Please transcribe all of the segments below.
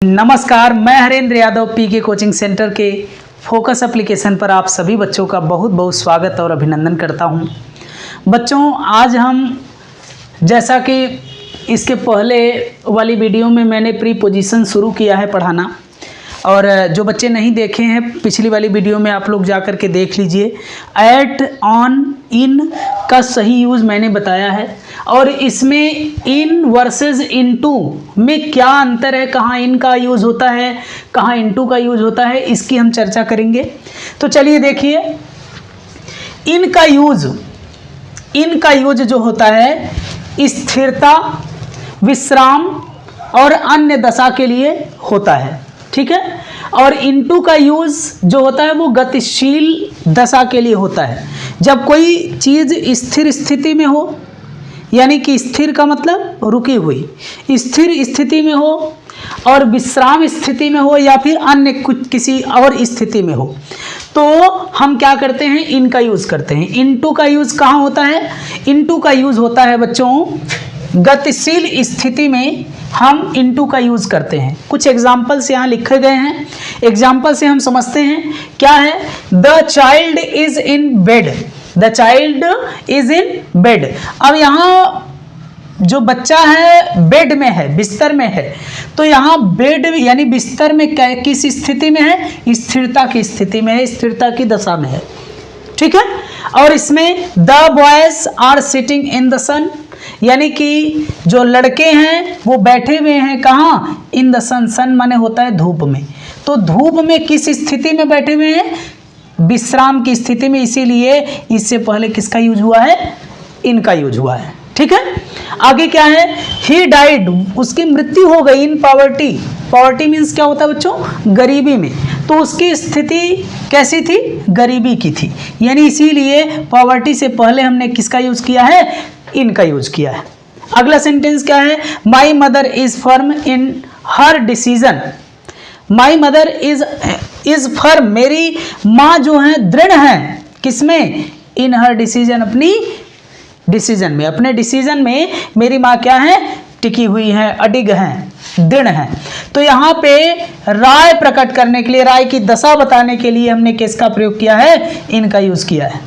नमस्कार, मैं हरेंद्र यादव पीके coaching centre के फोकस एप्लीकेशन पर आप सभी बच्चों का बहुत बहुत स्वागत और अभिनंदन करता हूं। बच्चों, आज हम जैसा कि इसके पहले वाली वीडियो में मैंने प्री पोजीशन शुरू किया है पढ़ाना, और जो बच्चे नहीं देखे हैं पिछली वाली वीडियो में आप लोग जा कर के देख लीजिए। एट, ऑन, इन का सही यूज़ मैंने बताया है, और इसमें इन वर्सेस इनटू में क्या अंतर है, कहाँ इन का यूज़ होता है, कहाँ इनटू का यूज़ होता है, इसकी हम चर्चा करेंगे। तो चलिए देखिए, इन का यूज जो होता है स्थिरता, विश्राम और अन्य दशा के लिए होता है, ठीक है। और इनटू का यूज़ जो होता है वो गतिशील दशा के लिए होता है। जब कोई चीज़ स्थिर स्थिति में हो, यानी कि स्थिर का मतलब रुकी हुई, स्थिर स्थिति में हो, और विश्राम स्थिति में हो, या फिर अन्य कुछ किसी और स्थिति में हो, तो हम क्या करते हैं, इनका यूज़ करते हैं। इनटू का यूज़ कहाँ होता है? इनटू का यूज़ होता है बच्चों गतिशील स्थिति में हम इनटू का यूज़ करते हैं। कुछ एग्जाम्पल्स यहाँ लिखे गए हैं, एग्जाम्पल से हम समझते हैं क्या है। The child is in bed, the child is in bed. अब यहाँ जो बच्चा है बेड में है, बिस्तर में है, तो यहाँ बेड यानी बिस्तर में किस स्थिति में है? स्थिरता की स्थिति में है, स्थिरता की दशा में है, ठीक है। और इसमें the boys are sitting in the sun, यानी कि जो लड़के हैं वो बैठे हुए हैं कहाँ? इन द सन। सन माने होता है धूप में, तो धूप में किस स्थिति में बैठे हुए हैं? विश्राम की स्थिति में, इसीलिए इससे पहले किसका यूज हुआ है? इनका यूज हुआ है, ठीक है। आगे क्या है? ही डाइड, उसकी मृत्यु हो गई। इन पॉवर्टी, पॉवर्टी मीन्स क्या होता है बच्चों? गरीबी में, तो उसकी स्थिति कैसी थी? गरीबी की थी, यानी इसीलिए पॉवर्टी से पहले हमने किसका यूज किया है? इनका यूज किया है। अगला सेंटेंस क्या है? My mother is firm in her decision. My mother is firm, मेरी माँ जो है दृढ़ है, किसमें? इन हर डिसीजन, अपनी डिसीजन में, अपने डिसीजन में मेरी माँ क्या है? टिकी हुई है, अडिग है, दृढ़ है। तो यहाँ पे राय प्रकट करने के लिए, राय की दशा बताने के लिए हमने किसका प्रयोग किया है? इनका यूज किया है,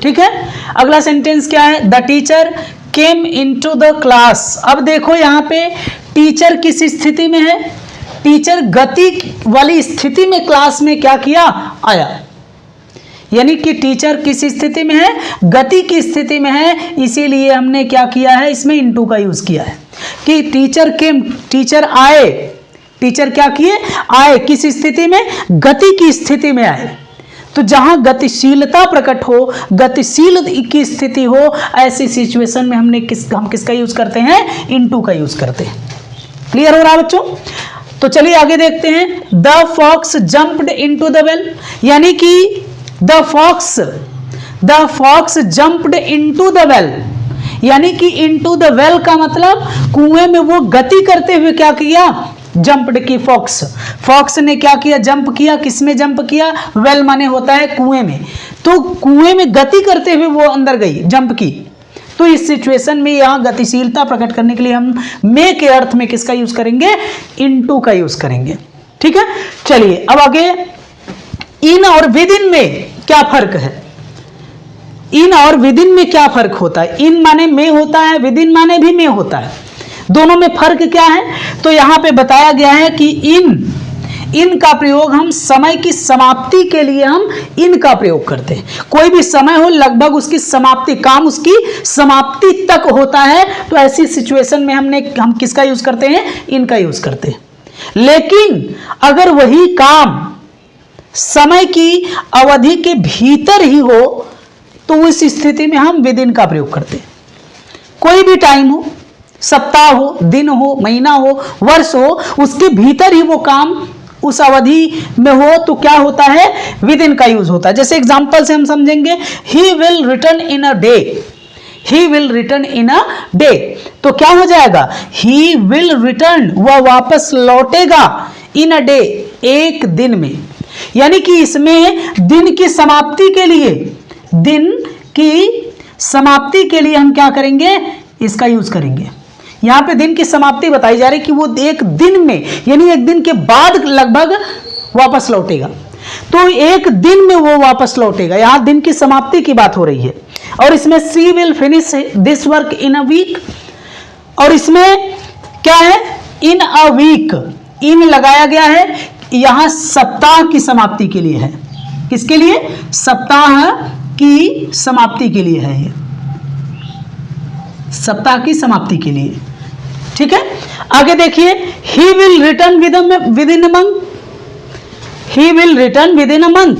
ठीक है। अगला सेंटेंस क्या है? The teacher came into the class. अब देखो यहाँ पे टीचर किस स्थिति में है? टीचर गति वाली स्थिति में क्लास में क्या किया? आया, यानी कि टीचर किस स्थिति में है? गति की स्थिति में है, इसीलिए हमने क्या किया है? इसमें इनटू का यूज किया है कि टीचर केम, टीचर आए, टीचर क्या किए? आए, किस स्थिति में? गति की स्थिति में आए। तो जहां गतिशीलता प्रकट हो, गतिशील की स्थिति हो, ऐसी सिचुएशन में हम किसका यूज करते हैं? इनटू का यूज करते हैं। क्लियर हो रहा है बच्चों? तो चलिए आगे देखते हैं। The fox jumped into the well, यानी कि the fox jumped into the well, यानी कि इनटू द वेल का मतलब कुएं में वो गति करते हुए क्या किया? जंप्ड की। फॉक्स ने क्या किया? जंप किया। किसमें जंप किया? वेल माने होता है कुएं में, तो कुएं में गति करते हुए वो अंदर गई, जंप की। तो इस सिचुएशन में यहाँ गतिशीलता प्रकट करने के लिए हम मे के अर्थ में किसका यूज करेंगे? इनटू का यूज करेंगे, ठीक है। चलिए अब आगे, इन और विद इन में क्या फर्क है? इन और विद इन में क्या फर्क होता है? इन माने में होता है, विद इन माने भी में होता है, दोनों में फर्क क्या है? तो यहाँ पे बताया गया है कि इन का प्रयोग हम समय की समाप्ति के लिए हम इन का प्रयोग करते हैं। कोई भी समय हो, लगभग उसकी समाप्ति, काम उसकी समाप्ति तक होता है, तो ऐसी सिचुएशन में हम किसका यूज करते हैं? इनका यूज करते हैं। लेकिन अगर वही काम समय की अवधि के भीतर ही हो, तो उस स्थिति में हम विद इन का प्रयोग करते हैं। कोई भी टाइम हो, सप्ताह हो, दिन हो, महीना हो, वर्ष हो, उसके भीतर ही वो काम उस अवधि में हो, तो क्या होता है? विद इन का यूज होता है। जैसे एग्जांपल से हम समझेंगे, he will return in a day, he will return in a day, तो क्या हो जाएगा? ही विल रिटर्न, वह वापस लौटेगा, इन अ डे, एक दिन में, यानी कि इसमें दिन की समाप्ति के लिए, दिन की समाप्ति के लिए हम क्या करेंगे? इसका यूज करेंगे। यहां पे दिन की समाप्ति बताई जा रही कि वो एक दिन में यानी एक दिन के बाद लगभग वापस लौटेगा। तो एक दिन में वो वापस लौटेगा, यहां दिन की समाप्ति की बात हो रही है। और इसमें C will finish this work in a week, और इसमें क्या है, इन अ वीक, इन लगाया गया है, यहां सप्ताह की समाप्ति के लिए है। किसके लिए? सप्ताह की समाप्ति के लिए है, ये सप्ताह की समाप्ति के लिए। ठीक है, आगे देखिए, he will return with in a month, he will return with in a month,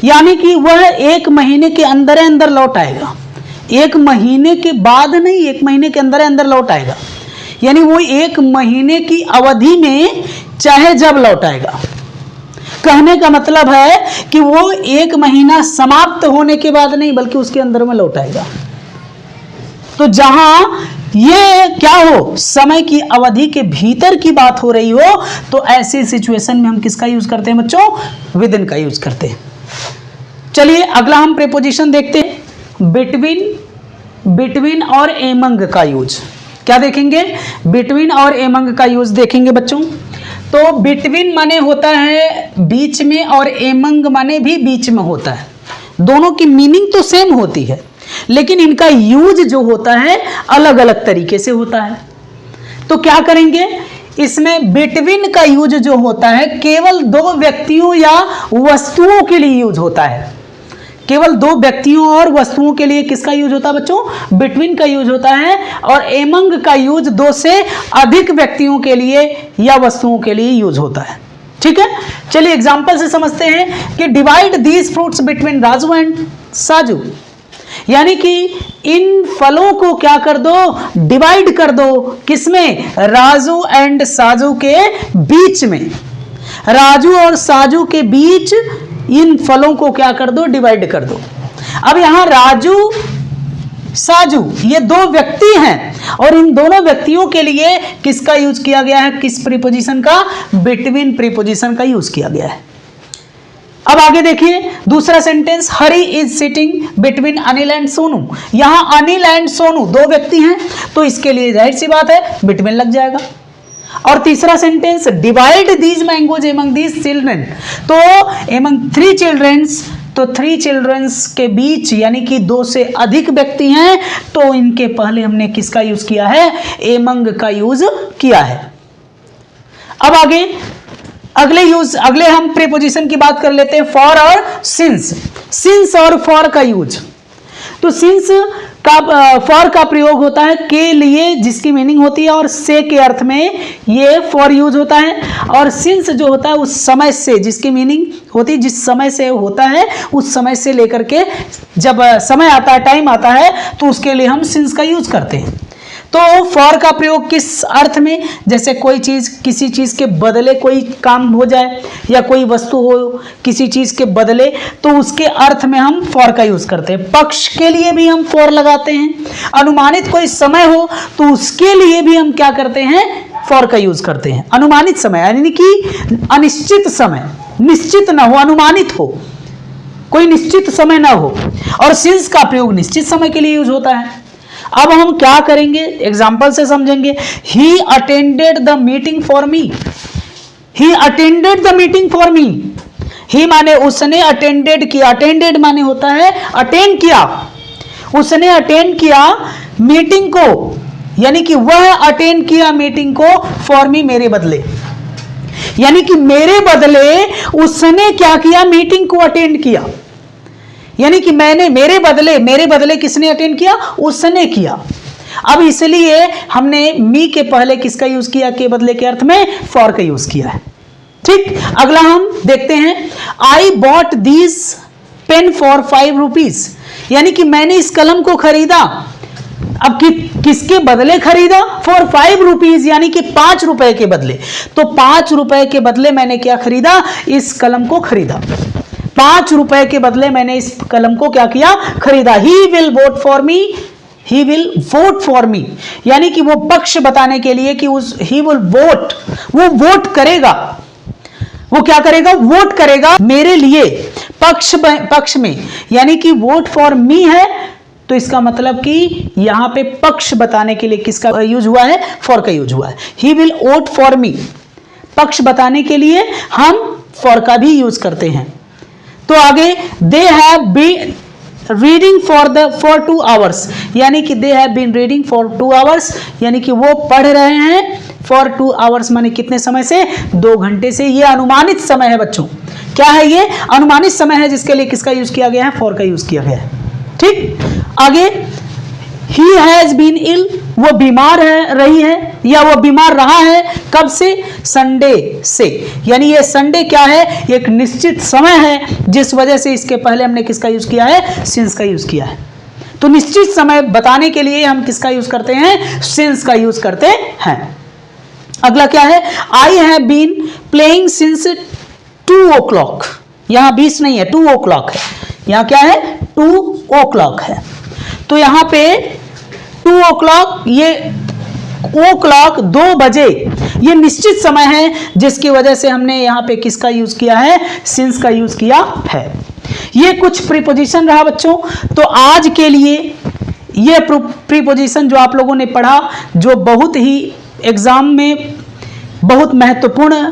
यानी कि वह एक महीने के अंदर अंदर लौट आएगा। एक महीने के बाद नहीं, एक महीने के अंदर अंदर लौट आएगा, यानी वो एक महीने की अवधि में चाहे जब लौट आएगा। कहने का मतलब है कि वो एक महीना समाप्त होने के बाद नहीं, बल्कि उसके अंदर में लौट आएगा। तो जहां ये क्या हो, समय की अवधि के भीतर की बात हो रही हो, तो ऐसी सिचुएशन में हम किसका यूज करते हैं बच्चों? विद इन का यूज करते हैं। चलिए अगला हम प्रीपोजिशन देखते हैं, बिटवीन और एमंग का यूज। क्या देखेंगे? बिटवीन और एमंग का यूज देखेंगे बच्चों। तो बिटवीन माने होता है बीच में, और एमंग माने भी बीच में होता है। दोनों की मीनिंग तो सेम होती है, लेकिन इनका यूज जो होता है अलग अलग तरीके से होता है। तो क्या करेंगे, इसमें बिटवीन का यूज जो होता है केवल दो व्यक्तियों या वस्तुओं के लिए यूज होता है। केवल दो व्यक्तियों और वस्तुओं के लिए किसका यूज होता है बच्चों? बिटवीन का यूज होता है। और एमंग का यूज दो से अधिक व्यक्तियों के लिए या वस्तुओं के लिए यूज होता है। ठीक है, चलिए एग्जांपल से समझते हैं कि divide these fruits between Raju and Saju, यानी कि इन फलों को क्या कर दो? डिवाइड कर दो। किसमें? राजू एंड साजू के बीच में। राजू और साजू के बीच इन फलों को क्या कर दो? डिवाइड कर दो। अब यहां राजू साजू ये दो व्यक्ति हैं, और इन दोनों व्यक्तियों के लिए किसका यूज किया गया है? किस प्रीपोजिशन का? बिटवीन प्रीपोजिशन का यूज किया गया है। अब आगे देखिए दूसरा sentence, Hari is sitting between Anil and Sonu. यहां अनिल एंड सोनू दो व्यक्ति हैं, तो इसके लिए जाहिर सी बात है बिटवीन लग जाएगा। और तीसरा sentence, divide these mangoes among these children, तो एमंग 3 चिल्ड्रंस, तो 3 चिल्ड्रंस के बीच यानी कि 2 से अधिक व्यक्ति हैं, तो इनके पहले हमने किसका यूज किया है? एमंग का यूज किया है। अब आगे अगले हम प्रीपोजिशन की बात कर लेते हैं, फॉर और सिंस और फॉर का यूज। तो सिंस का फॉर का प्रयोग होता है के लिए, जिसकी मीनिंग होती है, और से के अर्थ में ये फॉर यूज होता है। और सिंस जो होता है उस समय से, जिसकी मीनिंग होती है जिस समय से होता है, उस समय से लेकर के जब समय आता है, टाइम आता है, तो उसके लिए हम सिंस का यूज करते हैं। तो फॉर का प्रयोग किस अर्थ में? जैसे कोई चीज किसी चीज के बदले कोई काम हो जाए, या कोई वस्तु हो किसी चीज के बदले, तो उसके अर्थ में हम फॉर का यूज करते हैं। पक्ष के लिए भी हम फॉर लगाते हैं। अनुमानित कोई समय हो तो उसके लिए भी हम क्या करते हैं? फॉर का यूज करते हैं। अनुमानित समय यानी कि अनिश्चित समय, निश्चित ना हो, अनुमानित हो, कोई निश्चित समय ना हो। और सिंस का प्रयोग निश्चित समय के लिए यूज होता है। अब हम क्या करेंगे, एग्जाम्पल से समझेंगे। He attended the meeting for me, he attended the meeting for me. He माने उसने, अटेंडेड किया, अटेंडेड माने होता है अटेंड किया, उसने अटेंड किया मीटिंग को, यानी कि वह अटेंड किया मीटिंग को फॉर मी, मेरे बदले, यानी कि मेरे बदले उसने क्या किया? मीटिंग को अटेंड किया। यानी कि मेरे बदले किसने अटेंड किया? उसने किया। अब इसलिए हमने मी के पहले किसका यूज किया? के बदले के अर्थ में फॉर का यूज किया है। ठीक, अगला हम देखते हैं, I bought this pen for 5 rupees, यानी कि मैंने इस कलम को खरीदा। अब किसके बदले खरीदा? फॉर 5 रुपीज, यानी कि 5 रुपए के बदले। तो 5 रुपए के बदले मैंने क्या खरीदा? इस कलम को खरीदा। 5 रुपए के बदले मैंने इस कलम को क्या किया? खरीदा। He will vote for me, he will vote for me, यानी कि वो पक्ष बताने के लिए कि ही विल वोट, वो वोट करेगा। वो क्या करेगा? वोट करेगा मेरे लिए, पक्ष में, यानी कि वोट फॉर मी है, तो तो इसका मतलब कि यहाँ पे पक्ष बताने के लिए किसका यूज हुआ है, फॉर का यूज हुआ है। He will vote for me, पक्ष बताने के लिए हम फॉर का भी यूज करते हैं। तो आगे they have been reading for 2 hours, यानी कि they have been reading for 2 hours, यानी कि वो पढ़ रहे हैं फॉर 2 आवर्स, माने कितने समय से, 2 घंटे से। ये अनुमानित समय है बच्चों, क्या है ये, अनुमानित समय है, जिसके लिए किसका यूज किया गया है, फॉर का यूज किया गया है। ठीक, आगे ही हैज बीन इल, वो बीमार है, रही है या वो बीमार रहा है, कब से, संडे से, यानी ये संडे क्या है, एक निश्चित समय है, जिस वजह से इसके पहले हमने किसका यूज किया है, सिंस का यूज किया है। तो निश्चित समय बताने के लिए हम किसका यूज करते हैं, सिंस का यूज करते हैं। अगला क्या है, I have been playing since 2 o'clock, यहां 20 नहीं है, 2 o'clock है, यहां क्या है, 2 o'clock है। तो यहां पे 2 o'clock, ये o'clock 2 बजे, ये निश्चित समय है, जिसकी वजह से हमने यहां पे किसका यूज किया है, सिंस का यूज किया है। ये कुछ प्रीपोजिशन रहा बच्चों। तो आज के लिए ये प्रीपोजिशन जो आप लोगों ने पढ़ा, जो बहुत ही एग्जाम में बहुत महत्वपूर्ण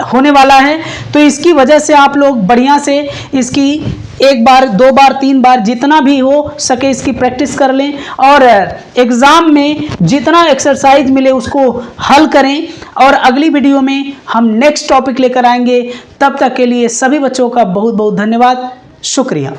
होने वाला है, तो इसकी वजह से आप लोग बढ़िया से इसकी 1 बार 2 बार 3 बार जितना भी हो सके इसकी प्रैक्टिस कर लें, और एग्ज़ाम में जितना एक्सरसाइज मिले उसको हल करें। और अगली वीडियो में हम नेक्स्ट टॉपिक लेकर आएंगे। तब तक के लिए सभी बच्चों का बहुत बहुत धन्यवाद, शुक्रिया।